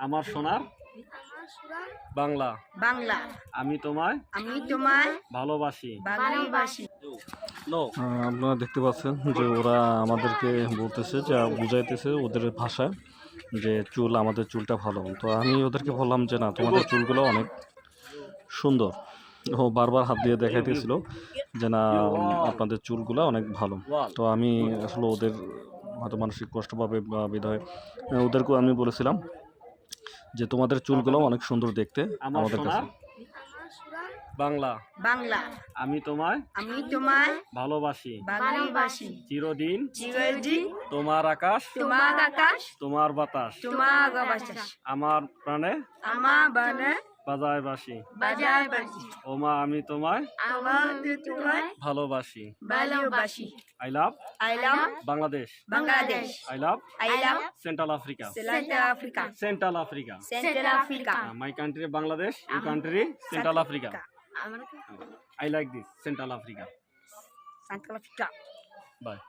আমার সোনার বাংলা বাংলা আমি তোমায় ভালোবাসি। আপনারা দেখতে পাচ্ছেন যে ওরা আমাদেরকে বলতেছে যে বুঝাইতেছে ওদের ভাষায় যে আমাদের চুলটা ভালো। তো আমি ওদেরকে বললাম যে না, তোমাদের চুলগুলো অনেক সুন্দর। ও বারবার হাত দিয়ে দেখাইতেছিল যে না, আপনাদের চুলগুলো অনেক ভালো। তো আমি আসলে ওদের হয়তো মানসিক কষ্ট পাবে বা বিধায় ওদেরকেও আমি বলেছিলাম যে তোমাদের চুলগুলো অনেক সুন্দর দেখতে আমাদের কাছে। বাংলা বাংলা আমি তোমায় ভালোবাসি। চিরদিন তোমার আকাশ তোমার বাতাস আমার প্রাণে বাজায় বাসি। ওমা আমি তোমায় ভালোবাসি। I love Bangladesh. I love Central Africa. My country Bangladesh, you country Central Africa. I like this Central Africa. Bye.